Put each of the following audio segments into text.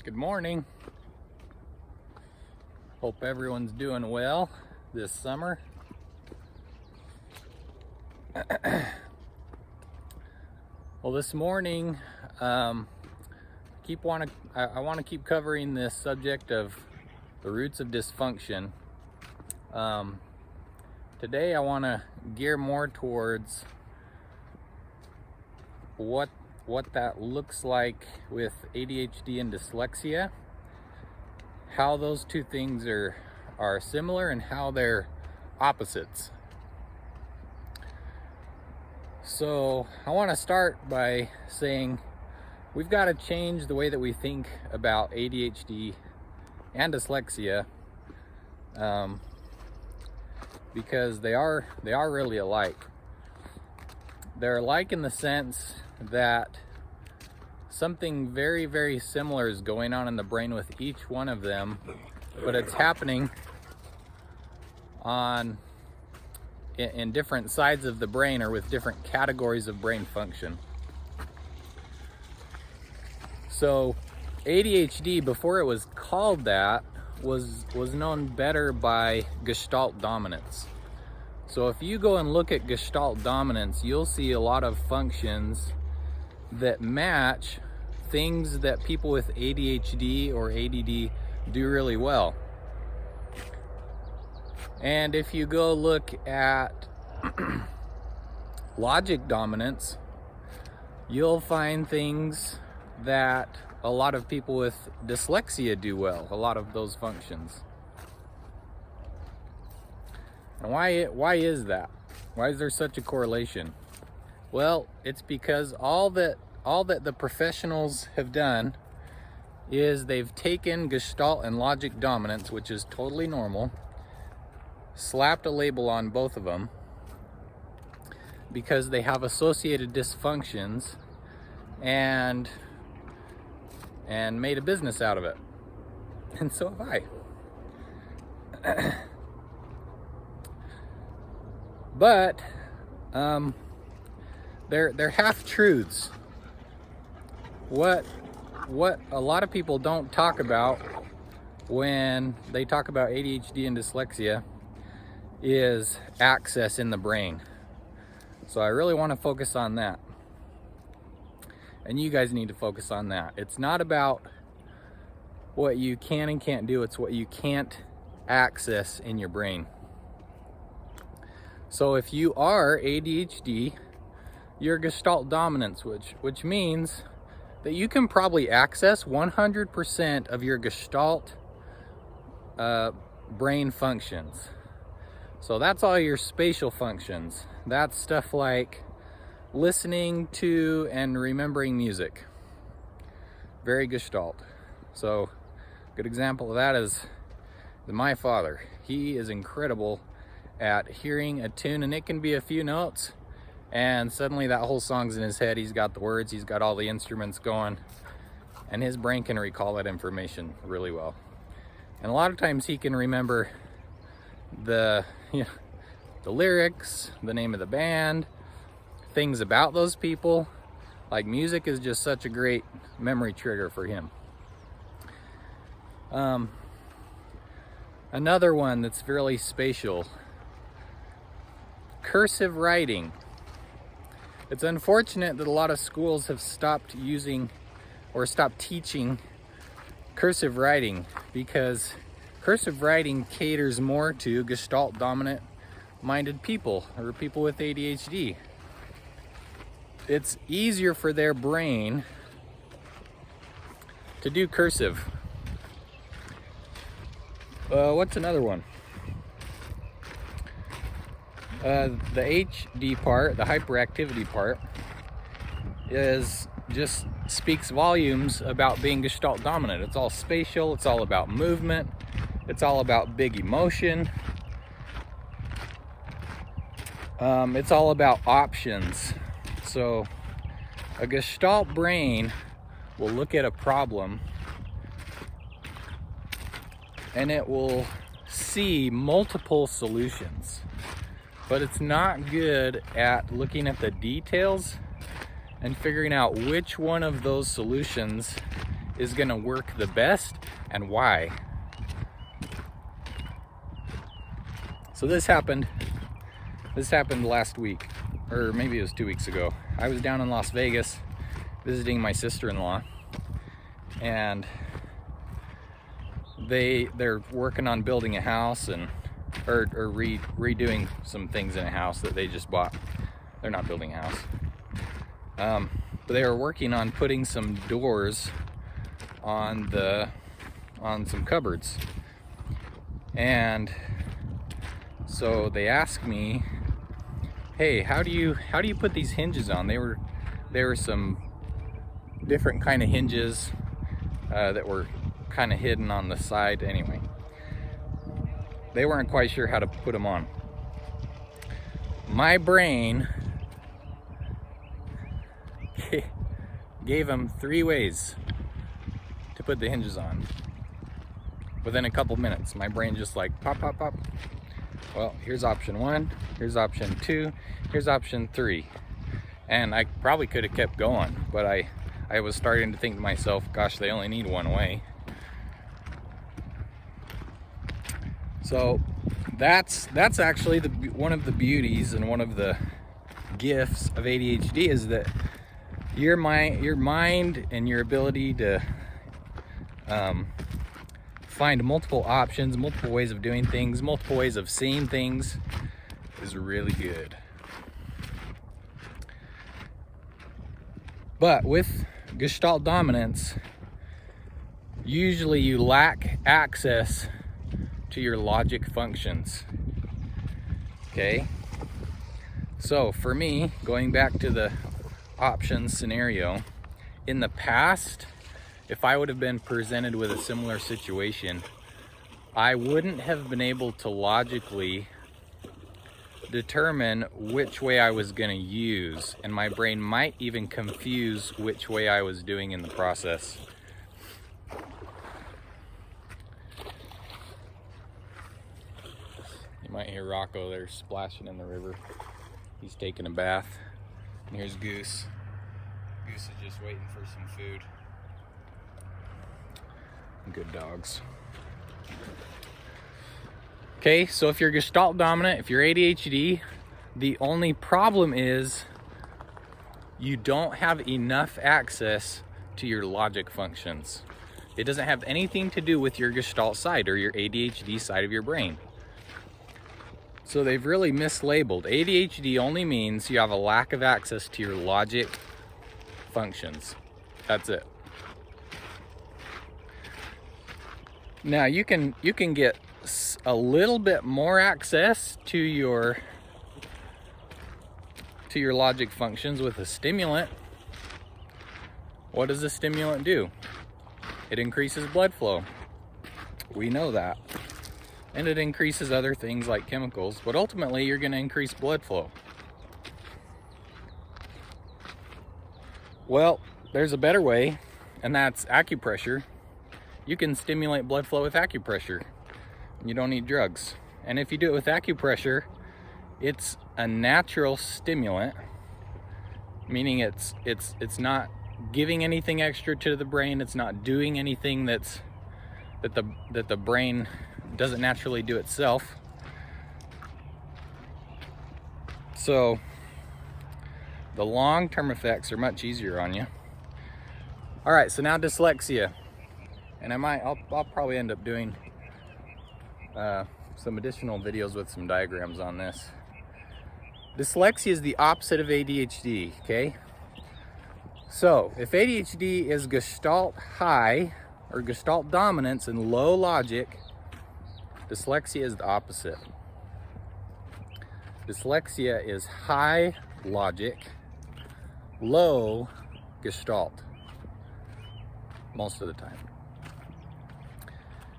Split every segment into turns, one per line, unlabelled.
Good morning. Hope everyone's doing well this summer. Well, this morning, I want to keep covering this subject of the roots of dysfunction. Today, I want to gear more towards what that looks like with ADHD and dyslexia, how those two things are similar and how they're opposites. So I want to start by saying we've got to change the way that we think about ADHD and dyslexia, because they are really alike. They're alike in the sense that something very, very similar is going on in the brain with each one of them, but it's happening in different sides of the brain or with different categories of brain function. So ADHD, before it was called that, was known better by Gestalt dominance. So if you go and look at Gestalt dominance, you'll see a lot of functions that match things that people with ADHD or ADD do really well. And if you go look at logic dominance, you'll find things that a lot of people with dyslexia do well, a lot of those functions. And why is that? Why is there such a correlation? Well, it's because all that the professionals have done is they've taken Gestalt and logic dominance, which is totally normal, slapped a label on both of them because they have associated dysfunctions, and made a business out of it. And so have I. But they're half-truths. What a lot of people don't talk about when they talk about ADHD and dyslexia is access in the brain. So I really want to focus on that. And you guys need to focus on that. It's not about what you can and can't do, it's what you can't access in your brain. So if you are ADHD, you're Gestalt dominance, which means that you can probably access 100% of your Gestalt brain functions. So that's all your spatial functions. That's stuff like listening to and remembering music. Very Gestalt. So a good example of that is my father. He is incredible at hearing a tune, and it can be a few notes, and suddenly that whole song's in his head. He's got the words, he's got all the instruments going, and his brain can recall that information really well. And a lot of times he can remember the lyrics, the name of the band, things about those people. Like music is just such a great memory trigger for him. Another one that's really spatial: cursive writing. It's unfortunate that a lot of schools have stopped using or stopped teaching cursive writing, because cursive writing caters more to Gestalt dominant minded people or people with ADHD. It's easier for their brain to do cursive. What's another one? The HD part, the hyperactivity part, just speaks volumes about being Gestalt dominant. It's all spatial, it's all about movement, it's all about big emotion, it's all about options. So a Gestalt brain will look at a problem and it will see multiple solutions, but it's not good at looking at the details and figuring out which one of those solutions is gonna work the best and why. So this happened last week, or maybe it was 2 weeks ago. I was down in Las Vegas visiting my sister-in-law, and they're working on building a house or redoing some things in a house that they just bought. They're not building a house. But they were working on putting some doors on some cupboards. And so they asked me, hey, how do you put these hinges on? There were some different kind of hinges that were kind of hidden on the side. Anyway, they weren't quite sure how to put them on. My brain gave them 3 ways to put the hinges on. Within a couple minutes, my brain just like pop, pop, pop. Well, here's option 1, here's option 2, here's option 3. And I probably could have kept going, but I was starting to think to myself, gosh, they only need 1 way. So that's actually one of the beauties and one of the gifts of ADHD, is that your mind and your ability to find multiple options, multiple ways of doing things, multiple ways of seeing things is really good. But with Gestalt dominance, usually you lack access to your logic functions. Okay? So for me, going back to the options scenario, in the past, if I would have been presented with a similar situation, I wouldn't have been able to logically determine which way I was going to use, and my brain might even confuse which way I was doing in the process. You might hear Rocco there splashing in the river. He's taking a bath. And here's Goose. Goose is just waiting for some food. Good dogs. Okay, so if you're Gestalt dominant, if you're ADHD, the only problem is you don't have enough access to your logic functions. It doesn't have anything to do with your Gestalt side or your ADHD side of your brain. So they've really mislabeled. ADHD only means you have a lack of access to your logic functions. That's it. Now you can get a little bit more access to your logic functions with a stimulant. What does a stimulant do? It increases blood flow. We know that. And it increases other things like chemicals, but ultimately you're going to increase blood flow. Well, there's a better way, and that's acupressure. You can stimulate blood flow with acupressure. You don't need drugs. And if you do it with acupressure, it's a natural stimulant, meaning it's not giving anything extra to the brain. It's not doing anything that the brain doesn't naturally do itself. So the long-term effects are much easier on you. All right, so now dyslexia, and I'll probably end up doing some additional videos with some diagrams on this. Dyslexia is the opposite of ADHD, okay? So if ADHD is Gestalt high or Gestalt dominance and low logic, dyslexia is the opposite. Dyslexia is high logic, low Gestalt, most of the time.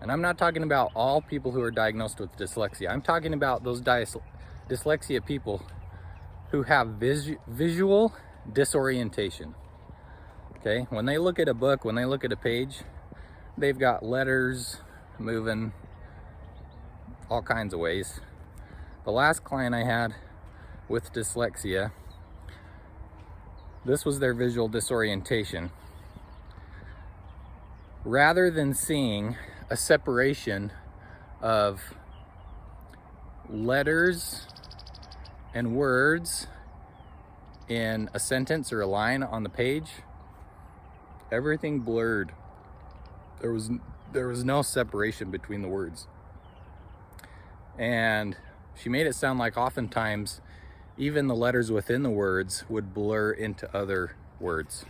And I'm not talking about all people who are diagnosed with dyslexia. I'm talking about those dyslexia people who have visual disorientation. Okay, when they look at a book, when they look at a page, they've got letters moving all kinds of ways. The last client I had with dyslexia, this was their visual disorientation. rather than seeing a separation of letters and words in a sentence or a line on the page, everything blurred. There was no separation between the words. And she made it sound like oftentimes even the letters within the words would blur into other words.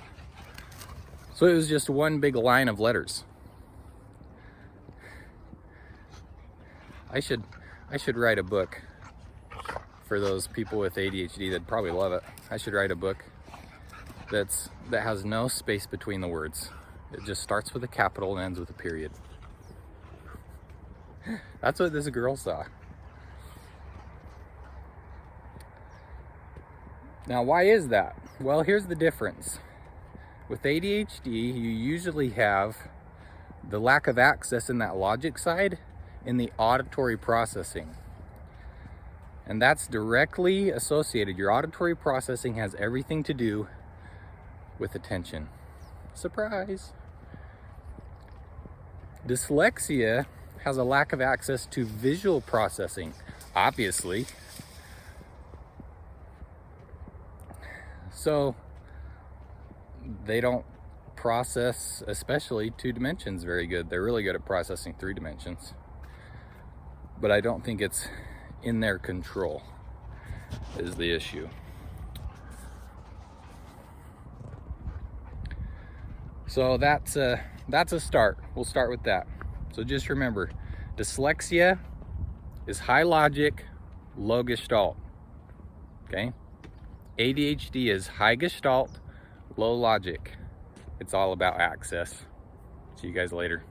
So it was just one big line of letters. I should write a book for those people with ADHD that'd probably love it. I should write a book that has no space between the words. It just starts with a capital and ends with a period. That's what this girl saw. Now, why is that? Well, here's the difference. With ADHD, you usually have the lack of access in that logic side in the auditory processing. And that's directly associated. Your auditory processing has everything to do with attention. Surprise! Dyslexia has a lack of access to visual processing, obviously. So they don't process, especially 2 dimensions, very good. They're really good at processing 3 dimensions. But I don't think it's in their control is the issue. So that's a start. We'll start with that. So just remember, dyslexia is high logic, low gestalt. Okay? ADHD is high gestalt, low logic. It's all about access. See you guys later.